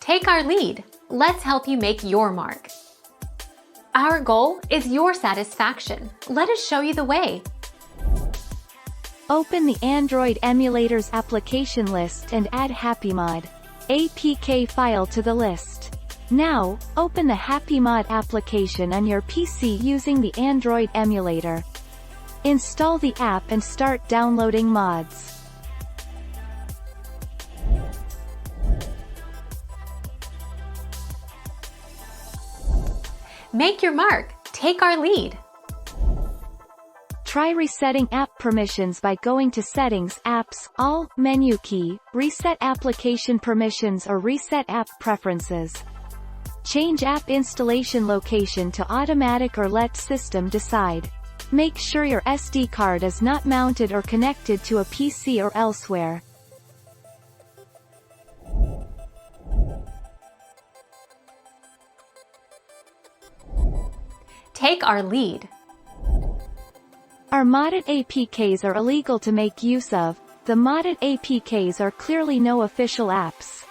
Take our lead. Let's help you make your mark. Our goal is your satisfaction. Let us show you the way. Open the Android emulators application list and add HappyMod APK file to the list. Now, open the HappyMod application on your PC using the Android emulator. Install the app and start downloading mods. Make your mark. Take our lead. Try resetting app permissions by going to Settings, Apps, All, menu key, Reset Application Permissions or Reset App Preferences. Change app installation location to automatic or let system decide. Make sure your SD card is not mounted or connected to a PC or elsewhere. Take our lead. Our modded APKs are illegal to make use of. The modded APKs are clearly no official apps.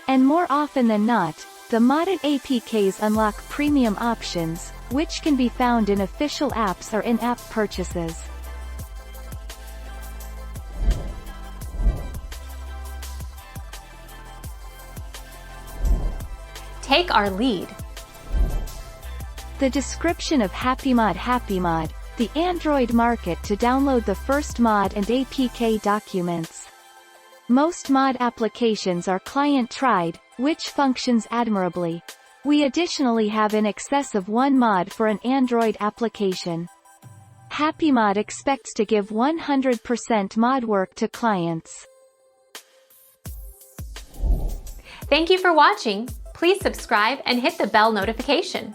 And more often than not, the modded APKs unlock premium options, which can be found in official apps or in-app purchases. Take our lead. The description of HappyMod, the Android market to download the first mod and APK documents. Most mod applications are client-tried, which functions admirably. We additionally have in excess of one mod for an Android application. HappyMod expects to give 100% mod work to clients. Thank you for watching. Please subscribe and hit the bell notification.